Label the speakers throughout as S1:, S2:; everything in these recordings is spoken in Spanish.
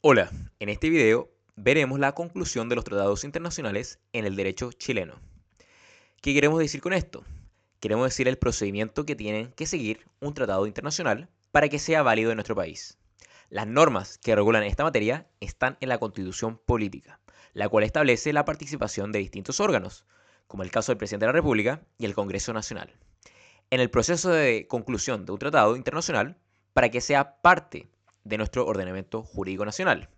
S1: Hola, en este video veremos la conclusión de los tratados internacionales en el derecho chileno. ¿Qué queremos decir con esto? Queremos decir el procedimiento que tiene que seguir un tratado internacional para que sea válido en nuestro país. Las normas que regulan esta materia están en la Constitución Política, la cual establece la participación de distintos órganos, como el caso del Presidente de la República y el Congreso Nacional, en el proceso de conclusión de un tratado internacional para que sea parte de nuestro ordenamiento jurídico nacional.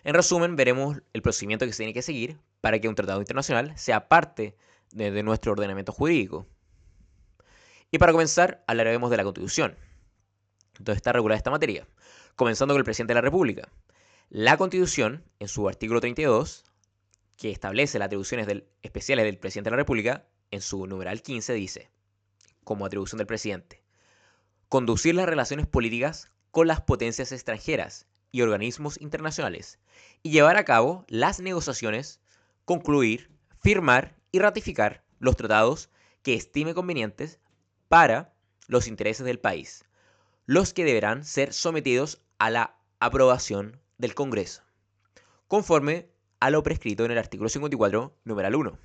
S1: En resumen, veremos el procedimiento que se tiene que seguir para que un tratado internacional sea parte de nuestro ordenamiento jurídico. Y para comenzar, hablaremos de la Constitución. Entonces está regulada esta materia, comenzando con el presidente de la República. La Constitución, en su artículo 32, que establece las atribuciones especiales del presidente de la República, en su numeral 15 dice, como atribución del presidente, conducir las relaciones políticas con las potencias extranjeras y organismos internacionales y llevar a cabo las negociaciones, concluir, firmar y ratificar los tratados que estime convenientes para los intereses del país, los que deberán ser sometidos a la aprobación del Congreso, conforme a lo prescrito en el artículo 54, numeral 1.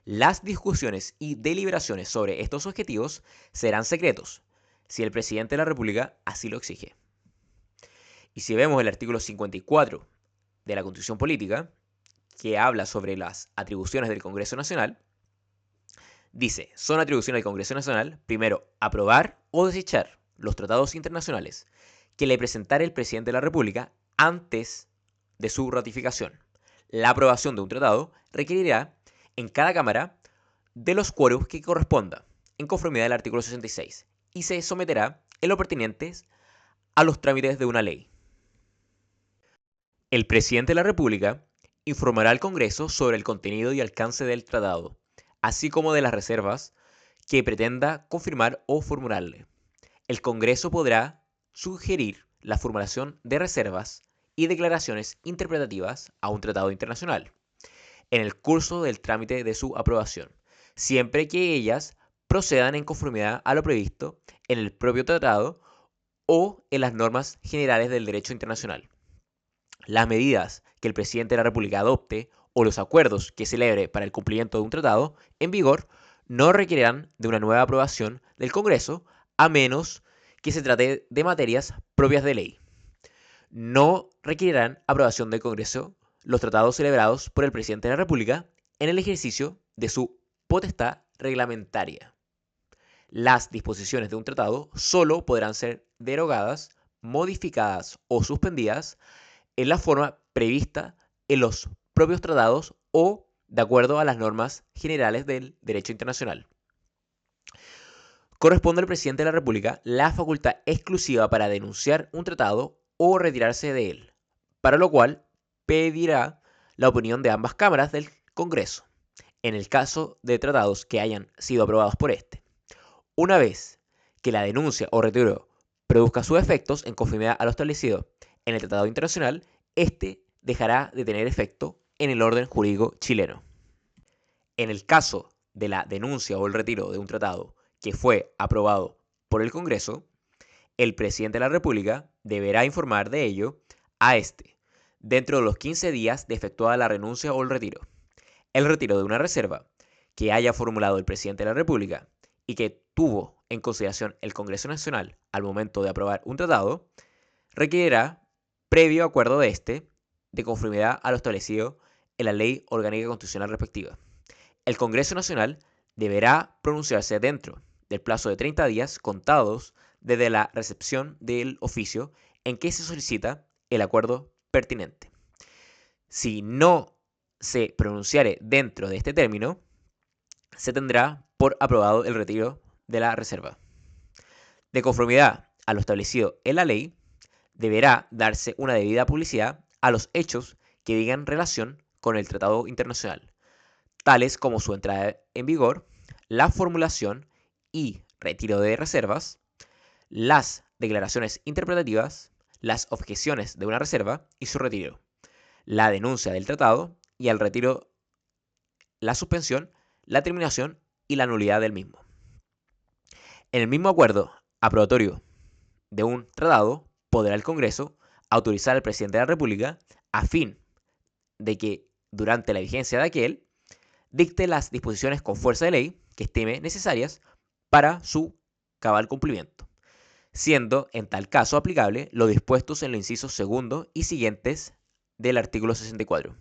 S1: Las discusiones y deliberaciones sobre estos objetivos serán secretos, si el presidente de la República así lo exige. Y si vemos el artículo 54 de la Constitución Política, que habla sobre las atribuciones del Congreso Nacional, dice, son atribuciones del Congreso Nacional, primero, aprobar o desechar los tratados internacionales que le presentare el presidente de la República antes de su ratificación. La aprobación de un tratado requerirá en cada Cámara de los quórums que corresponda, en conformidad al artículo 66, y se someterá en lo pertinente a los trámites de una ley. El presidente de la República informará al Congreso sobre el contenido y alcance del tratado, así como de las reservas que pretenda confirmar o formularle. El Congreso podrá sugerir la formulación de reservas y declaraciones interpretativas a un tratado internacional en el curso del trámite de su aprobación, siempre que ellas procedan en conformidad a lo previsto en el propio tratado o en las normas generales del derecho internacional. Las medidas que el presidente de la República adopte o los acuerdos que celebre para el cumplimiento de un tratado en vigor no requerirán de una nueva aprobación del Congreso, a menos que se trate de materias propias de ley. No requerirán aprobación del Congreso los tratados celebrados por el presidente de la República en el ejercicio de su potestad reglamentaria. Las disposiciones de un tratado solo podrán ser derogadas, modificadas o suspendidas en la forma prevista en los propios tratados o de acuerdo a las normas generales del derecho internacional. Corresponde al presidente de la República la facultad exclusiva para denunciar un tratado o retirarse de él, para lo cual pedirá la opinión de ambas cámaras del Congreso, en el caso de tratados que hayan sido aprobados por este. Una vez que la denuncia o retiro produzca sus efectos en conformidad a lo establecido en el Tratado Internacional, este dejará de tener efecto en el orden jurídico chileno. En el caso de la denuncia o el retiro de un tratado que fue aprobado por el Congreso, el presidente de la República deberá informar de ello a este dentro de los 15 días de efectuada la renuncia o el retiro. El retiro de una reserva que haya formulado el presidente de la República y que tuvo en consideración el Congreso Nacional al momento de aprobar un tratado, requerirá previo acuerdo de este, de conformidad a lo establecido en la Ley Orgánica Constitucional respectiva. El Congreso Nacional deberá pronunciarse dentro del plazo de 30 días contados desde la recepción del oficio en que se solicita el acuerdo pertinente. Si no se pronunciare dentro de este término, se tendrá por aprobado el retiro de la reserva. De conformidad a lo establecido en la ley, deberá darse una debida publicidad a los hechos que digan relación con el tratado internacional, tales como su entrada en vigor, la formulación y retiro de reservas, las declaraciones interpretativas, las objeciones de una reserva y su retiro, la denuncia del tratado y al retiro, la suspensión, la terminación y la nulidad del mismo. En el mismo acuerdo aprobatorio de un tratado, podrá el Congreso autorizar al presidente de la República a fin de que durante la vigencia de aquel dicte las disposiciones con fuerza de ley que estime necesarias para su cabal cumplimiento, siendo en tal caso aplicable lo dispuestos en los incisos segundo y siguientes del artículo 64.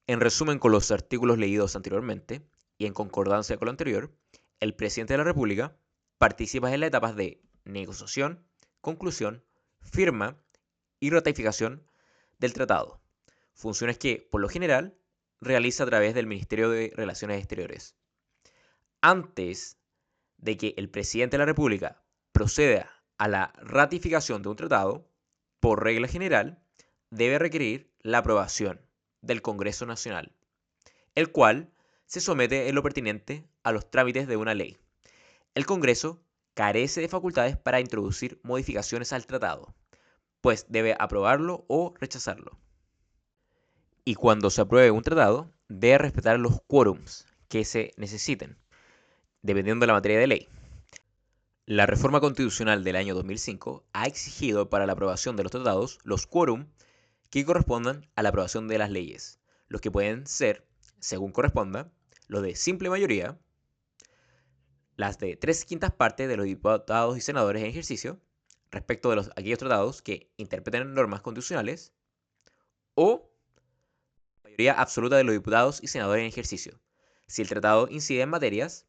S1: En resumen con los artículos leídos anteriormente y en concordancia con lo anterior, el presidente de la República participa en las etapas de negociación, conclusión, firma y ratificación del tratado, funciones que, por lo general, realiza a través del Ministerio de Relaciones Exteriores. Antes de que el presidente de la República proceda a la ratificación de un tratado, por regla general, debe requerir la aprobación del Congreso Nacional, el cual se somete en lo pertinente a los trámites de una ley. El Congreso carece de facultades para introducir modificaciones al tratado, pues debe aprobarlo o rechazarlo. Y cuando se apruebe un tratado, debe respetar los quórums que se necesiten, dependiendo de la materia de ley. La reforma constitucional del año 2005 ha exigido para la aprobación de los tratados los quórum que correspondan a la aprobación de las leyes, los que pueden ser, según corresponda, los de simple mayoría, las de 3/5 partes de los diputados y senadores en ejercicio, respecto de aquellos tratados que interpreten normas constitucionales, o mayoría absoluta de los diputados y senadores en ejercicio, si el tratado incide en materias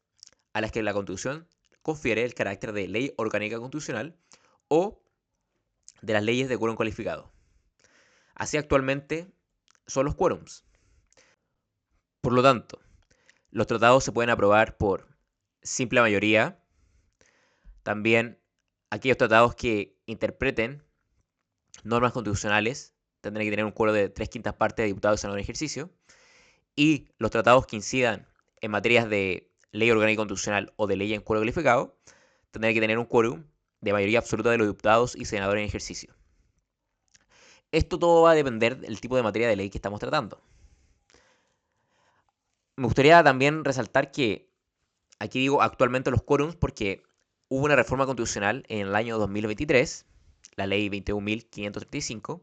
S1: a las que la Constitución confiere el carácter de ley orgánica constitucional o de las leyes de quórum cualificado. Así actualmente son los quórums. Por lo tanto, los tratados se pueden aprobar por simple mayoría. También aquellos tratados que interpreten normas constitucionales tendrán que tener un quórum de 3/5 partes de diputados y senadores en ejercicio. Y los tratados que incidan en materias de ley orgánica constitucional o de ley en quórum calificado tendrán que tener un quórum de mayoría absoluta de los diputados y senadores en ejercicio. Esto todo va a depender del tipo de materia de ley que estamos tratando. Me gustaría también resaltar que aquí digo actualmente los quórums porque hubo una reforma constitucional en el año 2023, la ley 21.535,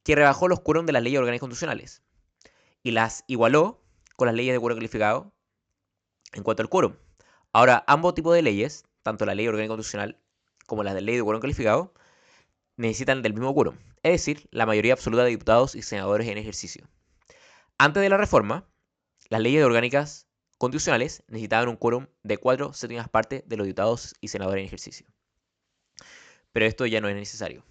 S1: que rebajó los quórums de las leyes orgánicas constitucionales y las igualó con las leyes de quórum calificado en cuanto al quórum. Ahora, ambos tipos de leyes, tanto la ley orgánica constitucional como la de ley de quórum calificado, necesitan del mismo quórum, es decir, la mayoría absoluta de diputados y senadores en ejercicio. Antes de la reforma, las leyes orgánicas constitucionales necesitaban un quórum de 4/7 partes de los diputados y senadores en ejercicio. Pero esto ya no es necesario.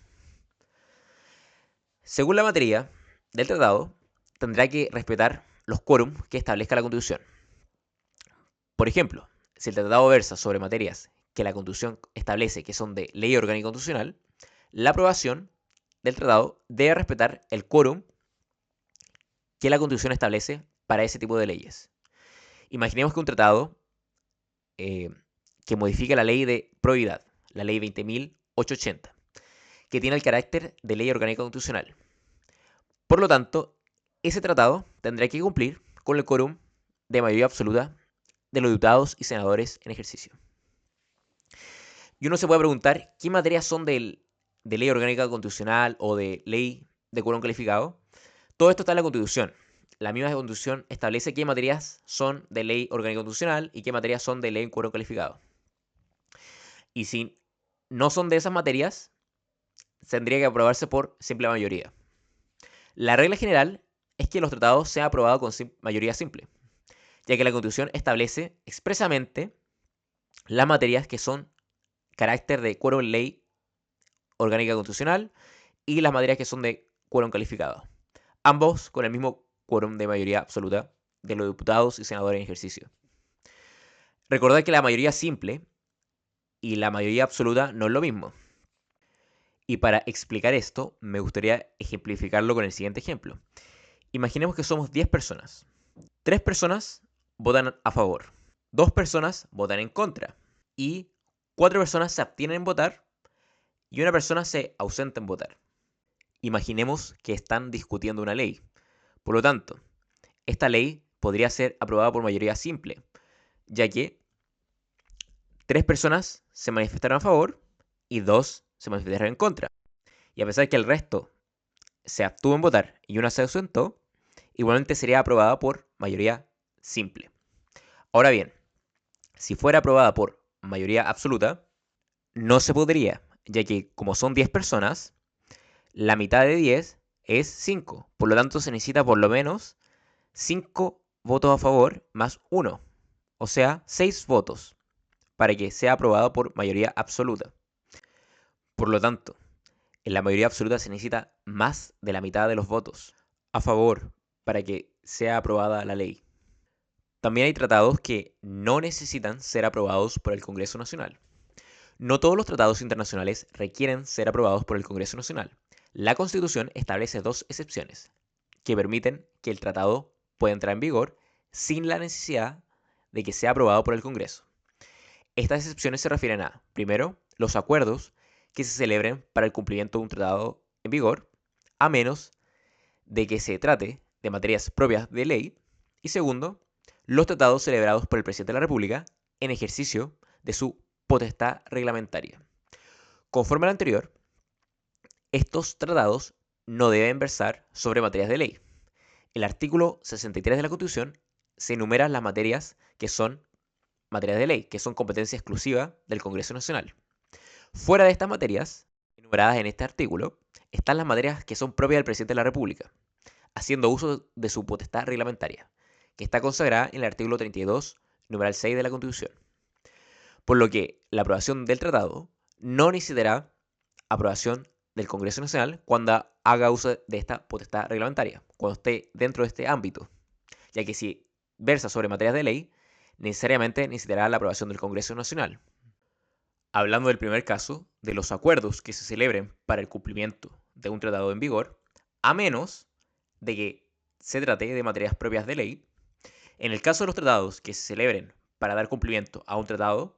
S1: Según la materia del tratado, tendrá que respetar los quórums que establezca la Constitución. Por ejemplo, si el tratado versa sobre materias que la Constitución establece que son de ley orgánica constitucional, la aprobación del tratado debe respetar el quórum que la Constitución establece para ese tipo de leyes. Imaginemos que un tratado que modifica la ley de probidad, la ley 20.880, que tiene el carácter de ley orgánica constitucional. Por lo tanto, ese tratado tendrá que cumplir con el quórum de mayoría absoluta de los diputados y senadores en ejercicio. Y uno se puede preguntar qué materias son de ley orgánica constitucional o de ley de quórum calificado. Todo esto está en la Constitución. La misma Constitución establece qué materias son de ley orgánica constitucional y qué materias son de ley en quórum calificado. Y si no son de esas materias, tendría que aprobarse por simple mayoría. La regla general es que los tratados sean aprobados con mayoría simple, ya que la Constitución establece expresamente las materias que son carácter de quórum ley orgánica constitucional y las materias que son de quórum calificado, ambos con el mismo quórum de mayoría absoluta de los diputados y senadores en ejercicio. Recordad que la mayoría simple y la mayoría absoluta no es lo mismo. Y para explicar esto, me gustaría ejemplificarlo con el siguiente ejemplo. Imaginemos que somos 10 personas. 3 personas votan a favor, 2 personas votan en contra y 4 personas se abstienen en votar y una persona se ausenta en votar. Imaginemos que están discutiendo una ley. Por lo tanto, esta ley podría ser aprobada por mayoría simple, ya que 3 personas se manifestaron a favor y 2 se manifestaron en contra. y a pesar que el resto se abstuvo en votar y una se ausentó, igualmente sería aprobada por mayoría simple. Ahora bien, si fuera aprobada por mayoría absoluta, no se podría, ya que como son 10 personas, la mitad de 10 es 5. Por lo tanto, se necesita por lo menos 5 votos a favor más 1. O sea, 6 votos para que sea aprobado por mayoría absoluta. Por lo tanto, en la mayoría absoluta se necesita más de la mitad de los votos a favor para que sea aprobada la ley. También hay tratados que no necesitan ser aprobados por el Congreso Nacional. No todos los tratados internacionales requieren ser aprobados por el Congreso Nacional. La Constitución establece dos excepciones que permiten que el tratado pueda entrar en vigor sin la necesidad de que sea aprobado por el Congreso. Estas excepciones se refieren a, primero, los acuerdos que se celebren para el cumplimiento de un tratado en vigor, a menos de que se trate de materias propias de ley, y segundo, los tratados celebrados por el presidente de la República en ejercicio de su potestad reglamentaria. Conforme al anterior, estos tratados no deben versar sobre materias de ley. El artículo 63 de la Constitución se enumera las materias que son materias de ley, que son competencia exclusiva del Congreso Nacional. Fuera de estas materias, enumeradas en este artículo, están las materias que son propias del presidente de la República, haciendo uso de su potestad reglamentaria, que está consagrada en el artículo 32, numeral 6 de la Constitución. Por lo que la aprobación del tratado no necesitará aprobación del Congreso Nacional cuando haga uso de esta potestad reglamentaria, cuando esté dentro de este ámbito, ya que si versa sobre materias de ley, necesariamente necesitará la aprobación del Congreso Nacional. Hablando del primer caso, de los acuerdos que se celebren para el cumplimiento de un tratado en vigor, a menos de que se trate de materias propias de ley, en el caso de los tratados que se celebren para dar cumplimiento a un tratado,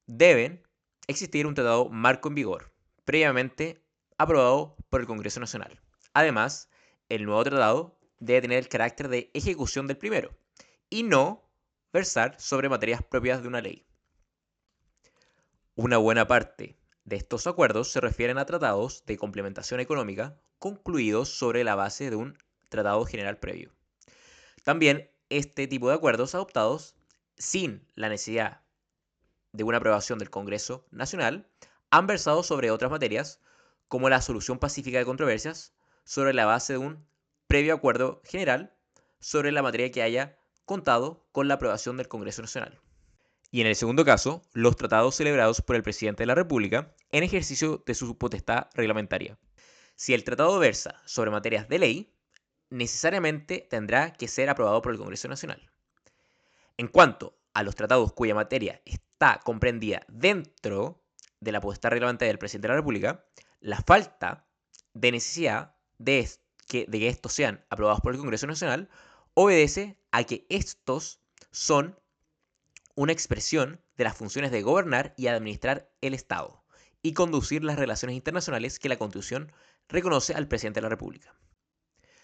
S1: deben existir un tratado marco en vigor, previamente aprobado por el Congreso Nacional. Además, el nuevo tratado debe tener el carácter de ejecución del primero y no versar sobre materias propias de una ley. Una buena parte de estos acuerdos se refieren a tratados de complementación económica concluidos sobre la base de un tratado general previo. También este tipo de acuerdos adoptados sin la necesidad de una aprobación del Congreso Nacional han versado sobre otras materias como la solución pacífica de controversias sobre la base de un previo acuerdo general sobre la materia que haya contado con la aprobación del Congreso Nacional. Y en el segundo caso, los tratados celebrados por el presidente de la República en ejercicio de su potestad reglamentaria. Si el tratado versa sobre materias de ley, necesariamente tendrá que ser aprobado por el Congreso Nacional. En cuanto a los tratados cuya materia está comprendida dentro de la potestad reglamentaria del presidente de la República, la falta de necesidad de que estos sean aprobados por el Congreso Nacional obedece a que estos son una expresión de las funciones de gobernar y administrar el Estado y conducir las relaciones internacionales que la Constitución reconoce al presidente de la República.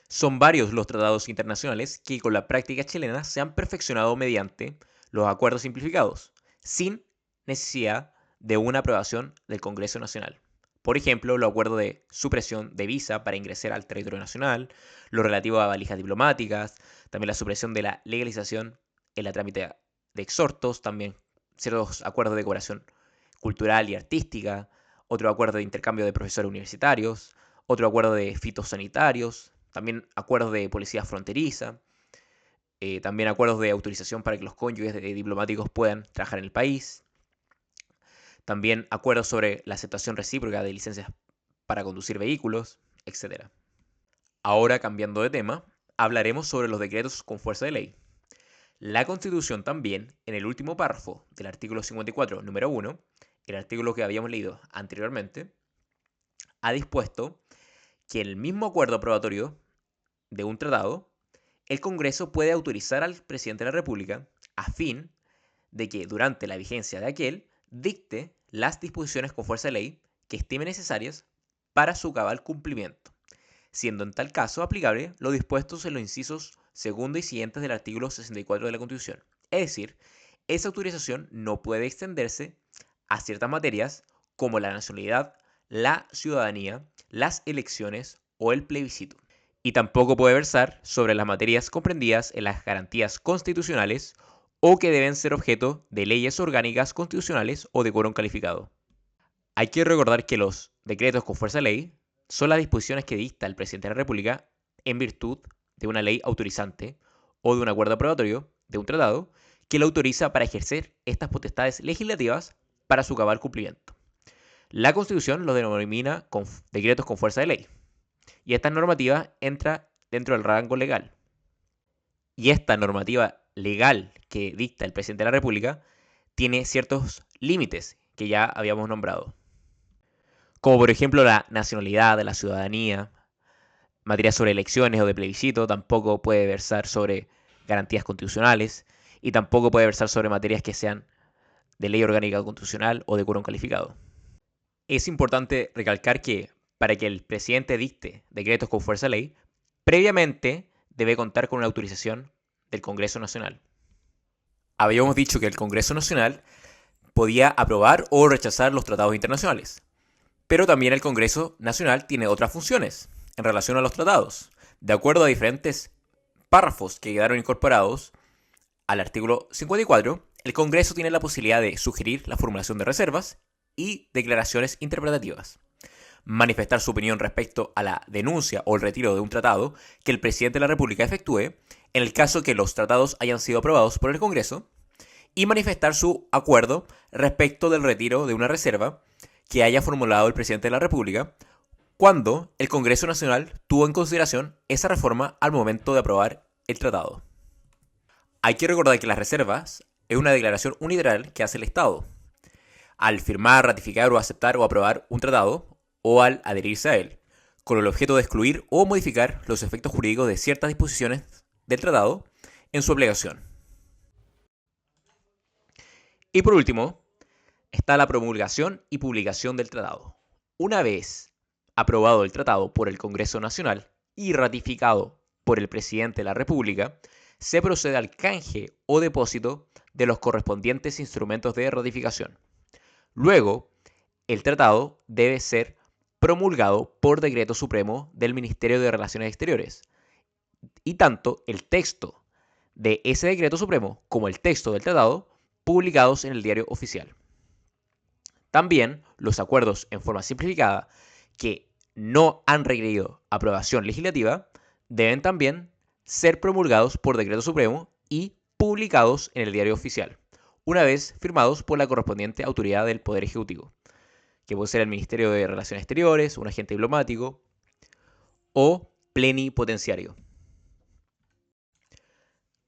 S1: Son varios los tratados internacionales que con la práctica chilena se han perfeccionado mediante los acuerdos simplificados, sin necesidad de una aprobación del Congreso Nacional. Por ejemplo, los acuerdos de supresión de visa para ingresar al territorio nacional, lo relativo a valijas diplomáticas, también la supresión de la legalización en la trámite de exhortos, también ciertos acuerdos de cooperación cultural y artística, otro acuerdo de intercambio de profesores universitarios, otro acuerdo de fitosanitarios, también acuerdos de policía fronteriza, también acuerdos de autorización para que los cónyuges de diplomáticos puedan trabajar en el país, también acuerdos sobre la aceptación recíproca de licencias para conducir vehículos, etc. Ahora, cambiando de tema, hablaremos sobre los decretos con fuerza de ley. La Constitución también, en el último párrafo del artículo 54, número 1, el artículo que habíamos leído anteriormente, ha dispuesto que en el mismo acuerdo aprobatorio de un tratado, el Congreso puede autorizar al presidente de la República a fin de que durante la vigencia de aquel dicte las disposiciones con fuerza de ley que estime necesarias para su cabal cumplimiento, siendo en tal caso aplicable lo dispuesto en los incisos segundo y siguientes del artículo 64 de la Constitución. Es decir, esa autorización no puede extenderse a ciertas materias como la nacionalidad, la ciudadanía, las elecciones o el plebiscito. Y tampoco puede versar sobre las materias comprendidas en las garantías constitucionales o que deben ser objeto de leyes orgánicas constitucionales o de quórum calificado. Hay que recordar que los decretos con fuerza de ley son las disposiciones que dicta el presidente de la República en virtud de una ley autorizante o de un acuerdo aprobatorio de un tratado que lo autoriza para ejercer estas potestades legislativas para su cabal cumplimiento. La Constitución lo denomina decretos con fuerza de ley y esta normativa entra dentro del rango legal. Y esta normativa legal que dicta el presidente de la República tiene ciertos límites que ya habíamos nombrado, como por ejemplo la nacionalidad de la ciudadanía, materia sobre elecciones o de plebiscito, tampoco puede versar sobre garantías constitucionales y tampoco puede versar sobre materias que sean de ley orgánica constitucional o de quórum calificado. Es importante recalcar que para que el presidente dicte decretos con fuerza de ley, previamente debe contar con una autorización del Congreso Nacional. Habíamos dicho que el Congreso Nacional podía aprobar o rechazar los tratados internacionales, pero también el Congreso Nacional tiene otras funciones en relación a los tratados. De acuerdo a diferentes párrafos que quedaron incorporados al artículo 54, el Congreso tiene la posibilidad de sugerir la formulación de reservas y declaraciones interpretativas, manifestar su opinión respecto a la denuncia o el retiro de un tratado que el presidente de la República efectúe en el caso que los tratados hayan sido aprobados por el Congreso, y manifestar su acuerdo respecto del retiro de una reserva que haya formulado el presidente de la República cuando el Congreso Nacional tuvo en consideración esa reforma al momento de aprobar el tratado. Hay que recordar que las reservas es una declaración unilateral que hace el Estado al firmar, ratificar o aceptar o aprobar un tratado o al adherirse a él, con el objeto de excluir o modificar los efectos jurídicos de ciertas disposiciones del tratado en su aplicación. Y por último, está la promulgación y publicación del tratado. Una vez aprobado el tratado por el Congreso Nacional y ratificado por el presidente de la República, se procede al canje o depósito de los correspondientes instrumentos de ratificación. Luego, el tratado debe ser promulgado por decreto supremo del Ministerio de Relaciones Exteriores, y tanto el texto de ese decreto supremo como el texto del tratado publicados en el Diario Oficial. También los acuerdos en forma simplificada que no han requerido aprobación legislativa deben también ser promulgados por decreto supremo y publicados en el Diario Oficial, una vez firmados por la correspondiente autoridad del Poder Ejecutivo, que puede ser el Ministerio de Relaciones Exteriores, un agente diplomático o plenipotenciario.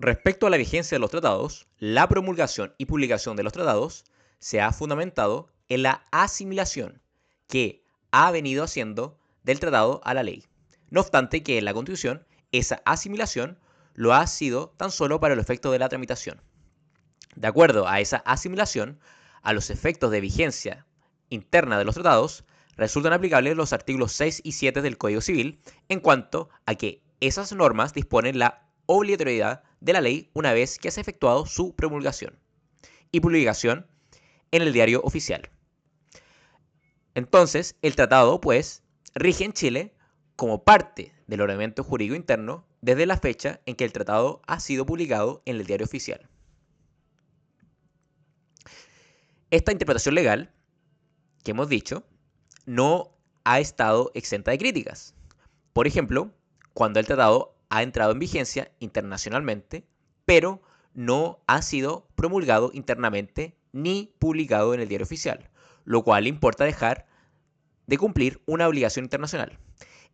S1: Respecto a la vigencia de los tratados, la promulgación y publicación de los tratados se ha fundamentado en la asimilación que ha venido haciendo del tratado a la ley. No obstante que en la Constitución esa asimilación lo ha sido tan solo para el efecto de la tramitación. De acuerdo a esa asimilación, a los efectos de vigencia interna de los tratados, resultan aplicables los artículos 6 y 7 del Código Civil en cuanto a que esas normas disponen la obligatoriedad de la ley una vez que se ha efectuado su promulgación y publicación en el Diario Oficial. Entonces, el tratado, pues, rige en Chile como parte del ordenamiento jurídico interno desde la fecha en que el tratado ha sido publicado en el Diario Oficial. Esta interpretación legal que hemos dicho no ha estado exenta de críticas. Por ejemplo, cuando el tratado ha entrado en vigencia internacionalmente, pero no ha sido promulgado internamente ni publicado en el Diario Oficial, lo cual importa dejar de cumplir una obligación internacional.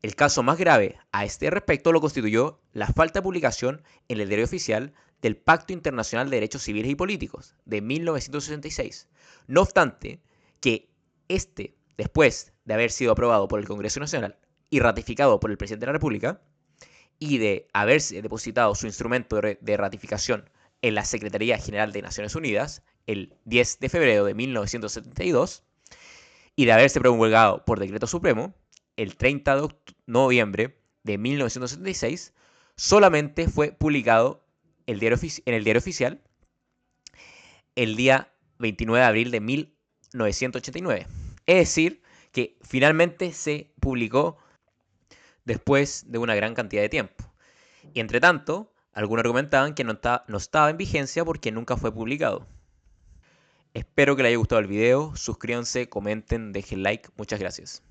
S1: El caso más grave a este respecto lo constituyó la falta de publicación en el Diario Oficial del Pacto Internacional de Derechos Civiles y Políticos de 1966. No obstante que después de haber sido aprobado por el Congreso Nacional y ratificado por el Presidente de la República, y de haberse depositado su instrumento de ratificación en la Secretaría General de Naciones Unidas el 10 de febrero de 1972, y de haberse promulgado por decreto supremo el 30 de noviembre de 1976, solamente fue publicado en el Diario Oficial el día 29 de abril de 1989. Es decir, que finalmente se publicó después de una gran cantidad de tiempo. Y entre tanto, algunos argumentaban que no estaba en vigencia porque nunca fue publicado. Espero que les haya gustado el video, suscríbanse, comenten, dejen like, muchas gracias.